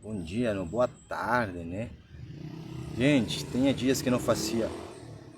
Bom dia, não, boa tarde, né? Gente, tinha dias que não fazia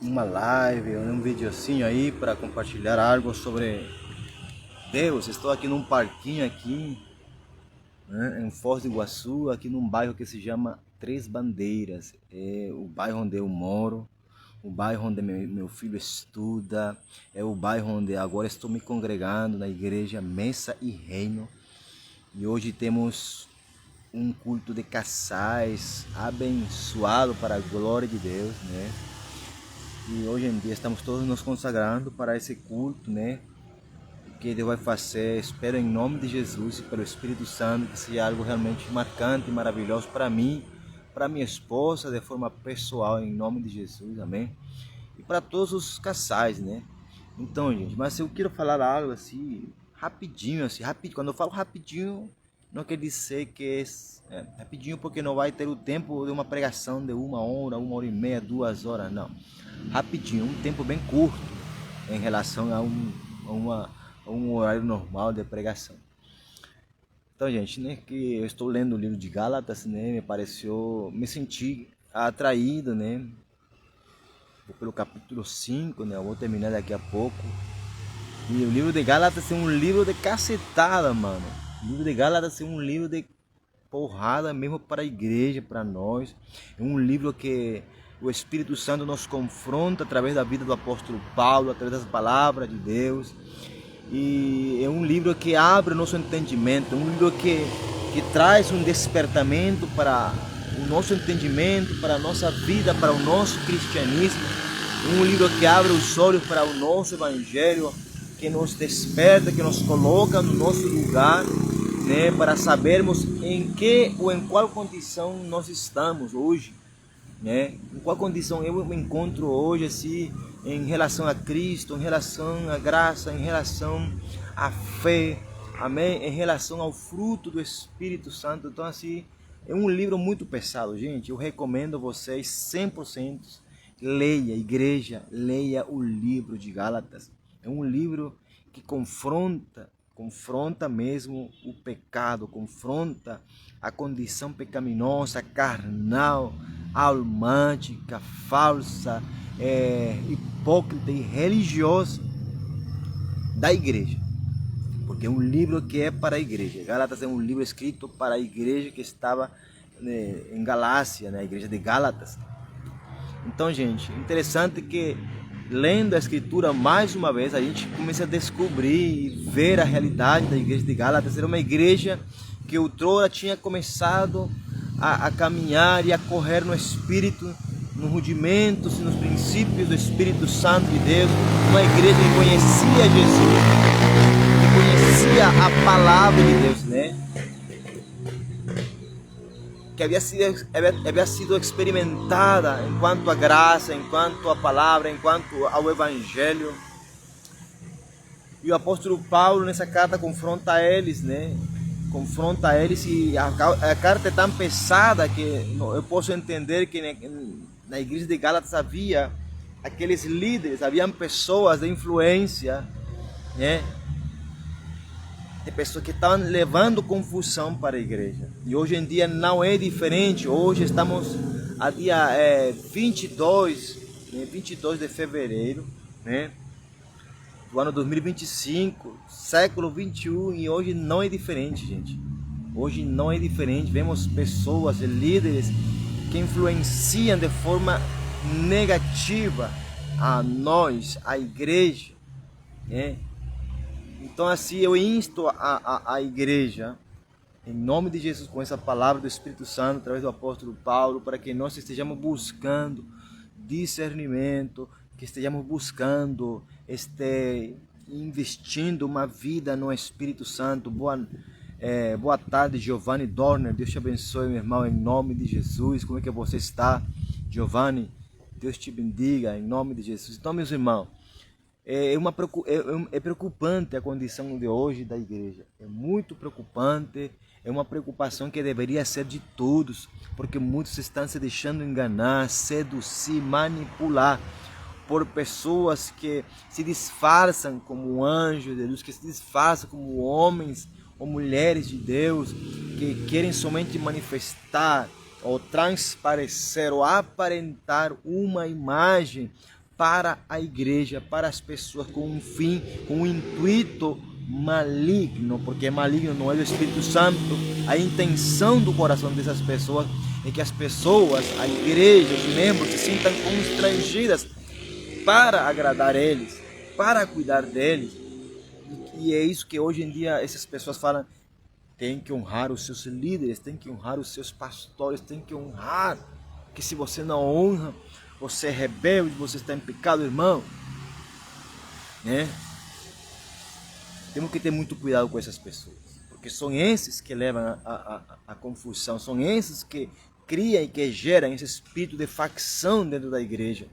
uma live ou um videozinho aí para compartilhar algo sobre Deus. Estou aqui num parquinho aqui, né, em Foz do Iguaçu, aqui num bairro que se chama Três Bandeiras. É o bairro onde eu moro, o bairro onde meu filho estuda, é o bairro onde agora estou me congregando na igreja Messa e Reino. E hoje temos um culto de casais abençoado para a glória de Deus, né? E hoje em dia estamos todos nos consagrando para esse culto, né? Que Deus vai fazer, espero em nome de Jesus e pelo Espírito Santo, que seja algo realmente marcante e maravilhoso para mim, para minha esposa, de forma pessoal, em nome de Jesus, amém? E para todos os casais, né? Então, gente, mas eu quero falar algo assim, rapidinho, assim, rapidinho. Quando eu falo rapidinho, não quer dizer que é rapidinho porque não vai ter o tempo de uma pregação de 1 hora e meia, 2 horas, não. Rapidinho, um tempo bem curto em relação a um horário normal de pregação. Então, gente, né, que eu estou lendo o livro de Gálatas, né, me senti atraído, né, pelo capítulo 5, né, eu vou terminar daqui a pouco. E o livro de Gálatas é um livro de cacetada, mano. O livro de Gálatas é um livro de porrada mesmo para a igreja, para nós. É um livro que o Espírito Santo nos confronta através da vida do apóstolo Paulo, através das palavras de Deus. E é um livro que abre o nosso entendimento, é um livro que traz um despertamento para o nosso entendimento, para a nossa vida, para o nosso cristianismo. É um livro que abre os olhos para o nosso evangelho, que nos desperta, que nos coloca no nosso lugar, né, para sabermos em que ou em qual condição nós estamos hoje, né? Em qual condição eu me encontro hoje, assim, em relação a Cristo, em relação à graça, em relação à fé, amém? Em relação ao fruto do Espírito Santo. Então, assim, é um livro muito pesado, gente. Eu recomendo a vocês 100%. Leia, igreja, leia o livro de Gálatas. É um livro que confronta mesmo o pecado, confronta a condição pecaminosa, carnal, almática, falsa, hipócrita e religiosa da igreja. Porque é um livro que é para a igreja. Gálatas é um livro escrito para a igreja que estava, né, em Galácia, né, a igreja de Gálatas. Então, gente, interessante que lendo a escritura mais uma vez, a gente começa a descobrir e ver a realidade da igreja de Gálatas. Era uma igreja que outrora tinha começado a caminhar e a correr no Espírito, nos rudimentos e nos princípios do Espírito Santo de Deus. Uma igreja que conhecia Jesus, que conhecia a palavra de Deus, né? Que havia sido experimentada enquanto a graça, enquanto a palavra, enquanto ao evangelho. E o apóstolo Paulo nessa carta confronta eles, né? Confronta eles, e a carta é tão pesada que eu posso entender que na igreja de Gálatas havia aqueles líderes, haviam pessoas de influência, né? De pessoas que estavam levando confusão para a igreja. E hoje em dia não é diferente. Hoje estamos a dia 22 de fevereiro, né, do ano 2025, século 21, e hoje não é diferente, gente. Hoje não é diferente. Vemos pessoas, líderes que influenciam de forma negativa a nós, a igreja, né? Então, assim, eu insto a igreja, em nome de Jesus, com essa palavra do Espírito Santo, através do apóstolo Paulo, para que nós estejamos buscando discernimento, que estejamos buscando, investindo uma vida no Espírito Santo. Boa tarde, Giovanni Dorner. Deus te abençoe, meu irmão, em nome de Jesus. Como é que você está, Giovanni? Deus te bendiga, em nome de Jesus. Então, meus irmãos, é preocupante a condição de hoje da igreja. É muito preocupante. É uma preocupação que deveria ser de todos, porque muitos estão se deixando enganar, seduzir, manipular por pessoas que se disfarçam como anjos de Deus, que se disfarçam como homens ou mulheres de Deus que querem somente manifestar ou transparecer ou aparentar uma imagem para a igreja, para as pessoas, com um fim, com um intuito maligno, porque maligno não é o Espírito Santo. A intenção do coração dessas pessoas é que as pessoas, a igreja, os membros se sintam constrangidas para agradar eles, para cuidar deles. E é isso que hoje em dia essas pessoas falam: tem que honrar os seus líderes, tem que honrar os seus pastores, tem que honrar, que se você não honra, você é rebelde, você está em pecado, irmão. Né? Temos que ter muito cuidado com essas pessoas, porque são esses que levam a confusão, são esses que criam e que geram esse espírito de facção dentro da igreja,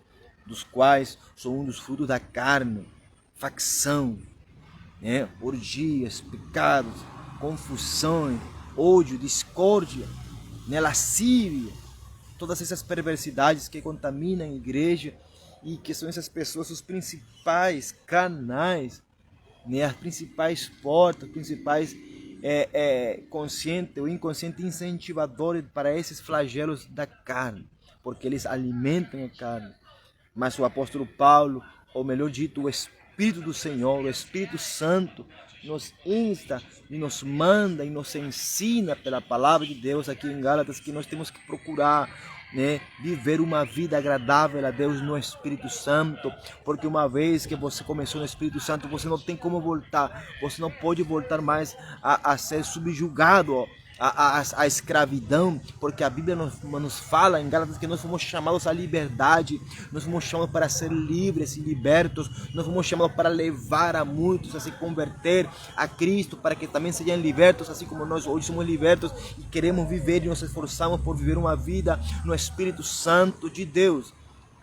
dos quais são um dos frutos da carne, facção, né? Orgias, pecados, confusões, ódio, discórdia, né? Lascívia, todas essas perversidades que contaminam a igreja e que são essas pessoas os principais canais, né? As principais portas, os principais consciente ou inconsciente incentivadores para esses flagelos da carne, porque eles alimentam a carne. Mas o apóstolo Paulo, ou melhor dito, o Espírito do Senhor, o Espírito Santo, nos insta e nos manda e nos ensina pela palavra de Deus aqui em Gálatas que nós temos que procurar, né, viver uma vida agradável a Deus no Espírito Santo, porque uma vez que você começou no Espírito Santo, você não tem como voltar, você não pode voltar mais a ser subjugado a escravidão, porque a Bíblia nos fala em Gálatas que nós fomos chamados à liberdade, nós fomos chamados para ser livres e libertos, nós fomos chamados para levar a muitos a se converter a Cristo, para que também sejam libertos, assim como nós hoje somos libertos e queremos viver e nos esforçamos por viver uma vida no Espírito Santo de Deus.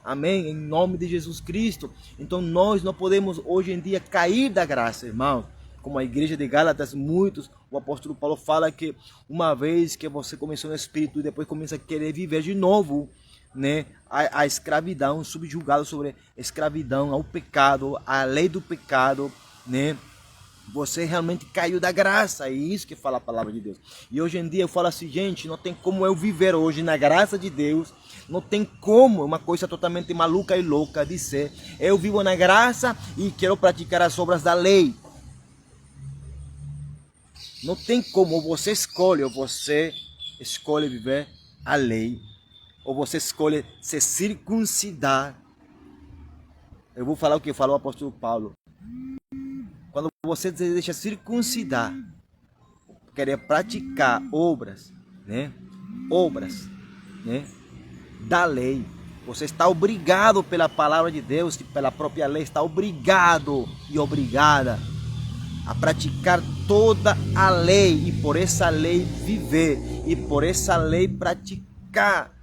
Amém? Em nome de Jesus Cristo. Então nós não podemos hoje em dia cair da graça, irmãos. Como a igreja de Gálatas, muitos, o apóstolo Paulo fala que uma vez que você começou no Espírito e depois começa a querer viver de novo, né, a escravidão, subjugado sobre a escravidão, ao pecado, à lei do pecado, né, você realmente caiu da graça. É isso que fala a palavra de Deus. E hoje em dia eu falo assim, gente, não tem como eu viver hoje na graça de Deus, não tem como, uma coisa totalmente maluca e louca de ser, eu vivo na graça e quero praticar as obras da lei. Não tem como, ou você escolhe viver a lei, ou você escolhe se circuncidar. Eu vou falar o que falou o apóstolo Paulo. Quando você deixa circuncidar, querer praticar obras, né? Da lei, você está obrigado pela palavra de Deus e pela própria lei, está obrigado e obrigada a praticar toda a lei e por essa lei viver e por essa lei praticar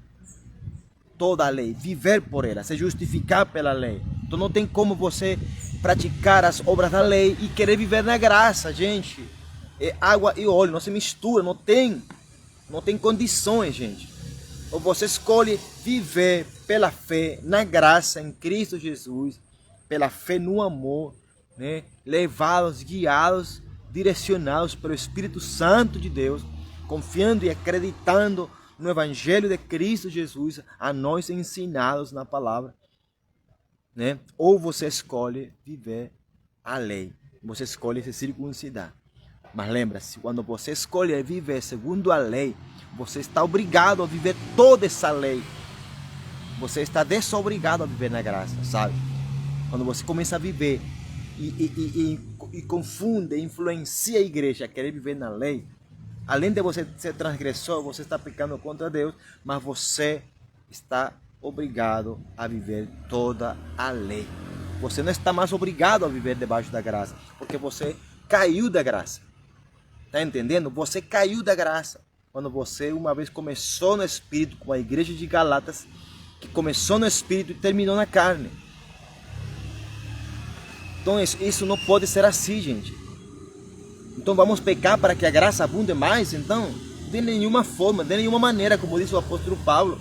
toda a lei, viver por ela, se justificar pela lei. Então não tem como você praticar as obras da lei e querer viver na graça, gente. É água e óleo, não se mistura, não tem condições, gente. Ou você escolhe viver pela fé na graça em Cristo Jesus, pela fé no amor, né? Levados, guiados, direcionados pelo Espírito Santo de Deus, confiando e acreditando no Evangelho de Cristo Jesus, a nós ensinados na palavra, né? Ou você escolhe viver a lei, você escolhe se circuncidar. Mas lembra-se, quando você escolhe viver segundo a lei, você está obrigado a viver toda essa lei. Você está desobrigado a viver na graça, sabe? Quando você começa a viver e confunde, influencia a igreja a querer viver na lei, além de você ser transgressor, você está pecando contra Deus, mas você está obrigado a viver toda a lei. Você não está mais obrigado a viver debaixo da graça, porque você caiu da graça. Está entendendo? Você caiu da graça. Quando você uma vez começou no Espírito, com a igreja de Galatas, que começou no Espírito e terminou na carne. Então isso não pode ser assim, gente. Então vamos pecar para que a graça abunde mais? Então, de nenhuma forma, de nenhuma maneira, como disse o apóstolo Paulo.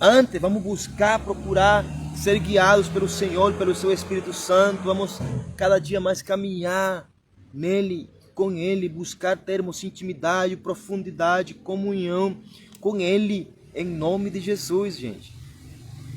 Antes, vamos buscar, procurar ser guiados pelo Senhor, pelo seu Espírito Santo. Vamos cada dia mais caminhar nele, com ele, buscar termos intimidade, profundidade, comunhão com ele, em nome de Jesus, gente.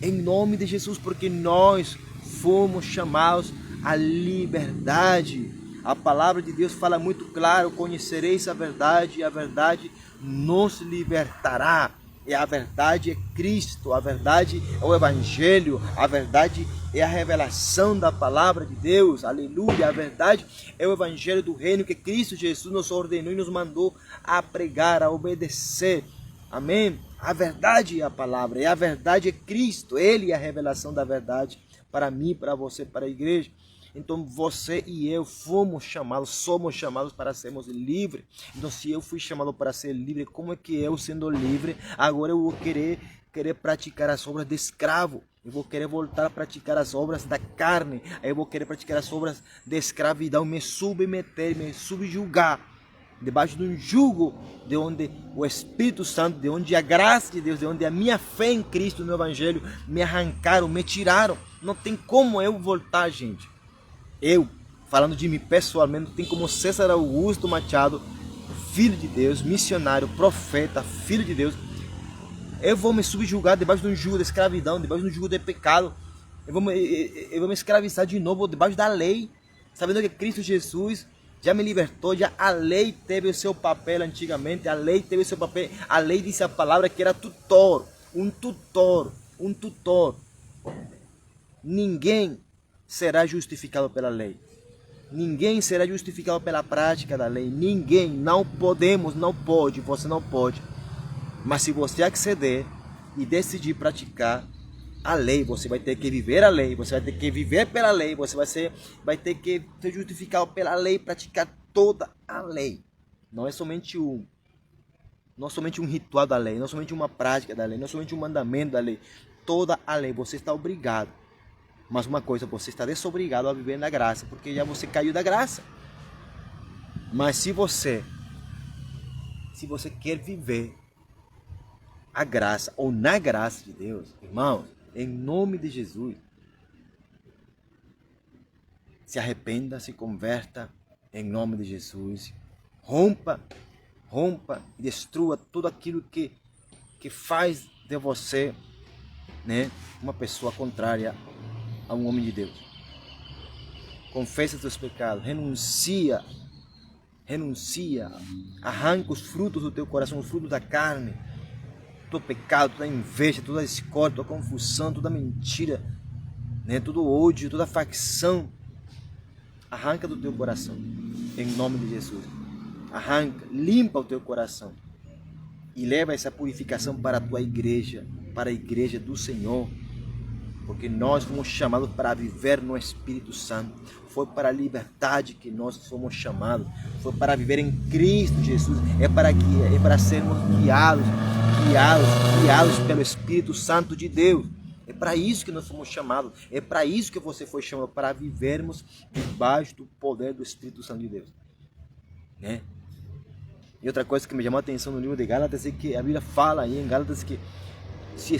Em nome de Jesus, porque nós fomos chamados à liberdade. A palavra de Deus fala muito claro: conhecereis a verdade e a verdade nos libertará. E a verdade é Cristo, a verdade é o Evangelho, a verdade é a revelação da palavra de Deus, aleluia. A verdade é o Evangelho do reino que Cristo Jesus nos ordenou e nos mandou a pregar, a obedecer, amém? A verdade é a palavra, e a verdade é Cristo, Ele é a revelação da verdade para mim, para você, para a igreja. Então você e eu somos chamados para sermos livres. Então se eu fui chamado para ser livre, como é que eu, sendo livre, agora eu vou querer praticar as obras de escravo? Eu vou querer voltar a praticar as obras da carne. Aí eu vou querer praticar as obras de escravidão, me submeter, me subjugar debaixo de um jugo de onde o Espírito Santo, de onde a graça de Deus, de onde a minha fé em Cristo, no Evangelho, me arrancaram, me tiraram. Não tem como eu voltar, gente. Eu, falando de mim pessoalmente, não tem como César Augusto Machado, filho de Deus, missionário, profeta, filho de Deus, eu vou me subjugar debaixo de um jugo de escravidão, debaixo de um jugo de pecado. Eu vou me escravizar de novo debaixo da lei, sabendo que Cristo Jesus já me libertou, já a lei teve o seu papel antigamente, a lei teve o seu papel, a lei disse a palavra que era tutor, um tutor. Ninguém será justificado pela lei. Ninguém será justificado pela prática da lei. Ninguém, não pode, você não pode. Mas se você acceder e decidir praticar a lei, você vai ter que viver a lei, você vai ter que viver pela lei, você vai ter que ser justificado pela lei, praticar toda a lei. Não é somente um ritual da lei, não é somente uma prática da lei, não é somente um mandamento da lei. Toda a lei, você está obrigado. Mas uma coisa, você está desobrigado a viver na graça, porque já você caiu da graça. Mas se você quer viver a graça ou na graça de Deus, irmãos, em nome de Jesus, se arrependa, se converta, em nome de Jesus. Rompa e destrua tudo aquilo que faz de você, né, uma pessoa contrária a um homem de Deus. Confessa seus pecados, renuncia, arranca os frutos do teu coração, os frutos da carne, todo pecado, toda inveja, toda discórdia, toda confusão, toda mentira, né? Todo ódio, toda facção, arranca do teu coração, em nome de Jesus. Arranca, limpa o teu coração e leva essa purificação para a tua igreja, para a igreja do Senhor. Porque nós fomos chamados para viver no Espírito Santo. Foi para a liberdade que nós fomos chamados. Foi para viver em Cristo Jesus. É para sermos guiados pelo Espírito Santo de Deus. É para isso que nós fomos chamados. É para isso que você foi chamado, para vivermos debaixo do poder do Espírito Santo de Deus, né? E outra coisa que me chamou a atenção no livro de Gálatas é que a Bíblia fala aí em Gálatas que se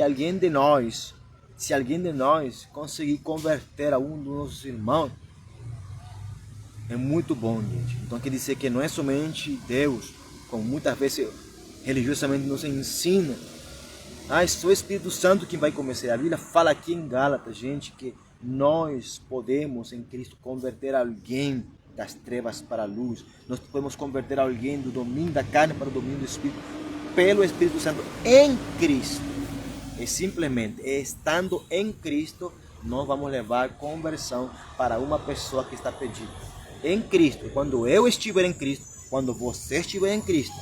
alguém de nós conseguir converter a um dos nossos irmãos, é muito bom, gente. Então quer dizer que não é somente Deus, como muitas vezes religiosamente nos ensina, é só o Espírito Santo que vai convencer. A Bíblia fala aqui em Gálatas, gente, que nós podemos em Cristo converter alguém das trevas para a luz. Nós podemos converter alguém do domínio da carne para o domínio do Espírito, pelo Espírito Santo em Cristo. E simplesmente estando em Cristo, nós vamos levar conversão para uma pessoa que está perdida. Em Cristo, quando eu estiver em Cristo, quando você estiver em Cristo,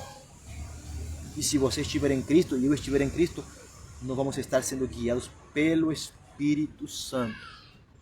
e se você estiver em Cristo e eu estiver em Cristo, nós vamos estar sendo guiados pelo Espírito Santo,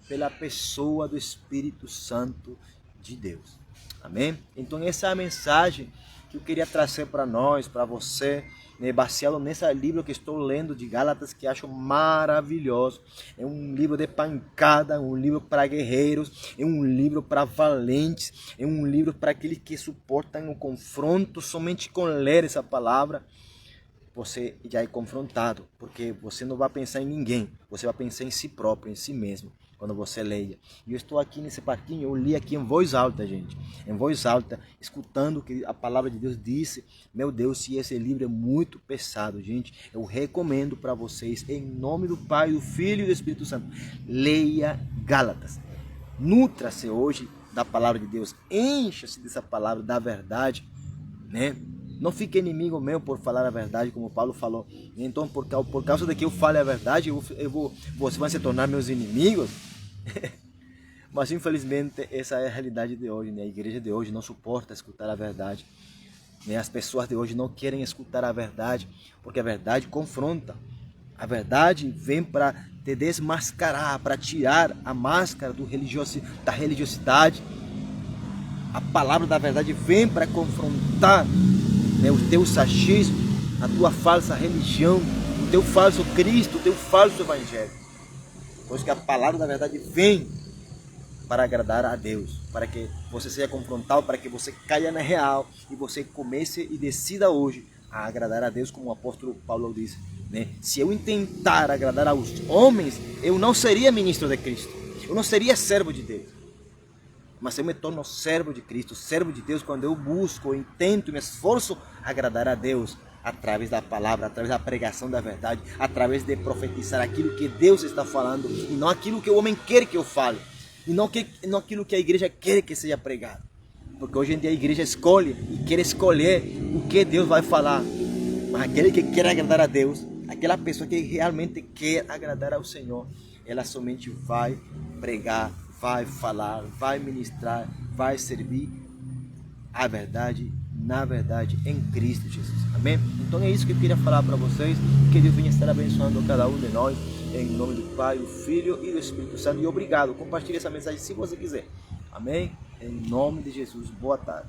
pela pessoa do Espírito Santo de Deus. Amém? Então essa é a mensagem que eu queria trazer para nós, para você, né, baseado nesse livro que estou lendo de Gálatas, que acho maravilhoso. É um livro de pancada, um livro para guerreiros, é um livro para valentes, é um livro para aqueles que suportam o confronto. Somente com ler essa palavra, você já é confrontado, porque você não vai pensar em ninguém, você vai pensar em si próprio, em si mesmo. quando você leia. E eu estou aqui nesse parquinho, eu li aqui em voz alta, gente. Em voz alta, escutando o que a palavra de Deus disse. Meu Deus, se esse livro é muito pesado, gente, eu recomendo para vocês, em nome do Pai, do Filho e do Espírito Santo, leia Gálatas. Nutra-se hoje da palavra de Deus, encha-se dessa palavra, da verdade, né? Não fique inimigo meu por falar a verdade, como Paulo falou. Então, por causa de que eu fale a verdade, vocês vão se tornar meus inimigos. Mas, infelizmente, essa é a realidade de hoje, né? A igreja de hoje não suporta escutar a verdade, né? As pessoas de hoje não querem escutar a verdade, porque a verdade confronta. A verdade vem para te desmascarar, para tirar a máscara da religiosidade. A palavra da verdade vem para confrontar, né, o teu sachismo, a tua falsa religião, o teu falso Cristo, o teu falso evangelho. Pois que a palavra da verdade vem para agradar a Deus, para que você seja confrontado, para que você caia na real e você comece e decida hoje a agradar a Deus, como o apóstolo Paulo disse, né? Se eu tentar agradar aos homens, eu não seria ministro de Cristo, eu não seria servo de Deus. Mas eu me torno servo de Cristo, servo de Deus, quando eu busco, eu intento, me esforço a agradar a Deus através da palavra, através da pregação da verdade, através de profetizar aquilo que Deus está falando e não aquilo que o homem quer que eu fale, e não aquilo que a igreja quer que seja pregado. Porque hoje em dia a igreja escolhe e quer escolher o que Deus vai falar. Mas aquele que quer agradar a Deus, aquela pessoa que realmente quer agradar ao Senhor, ela somente vai pregar, vai falar, vai ministrar, vai servir a verdade, na verdade, em Cristo Jesus. Amém? Então é isso que eu queria falar para vocês. Que Deus venha estar abençoando cada um de nós, em nome do Pai, do Filho e do Espírito Santo. E obrigado. Compartilhe essa mensagem se você quiser. Amém? Em nome de Jesus. Boa tarde.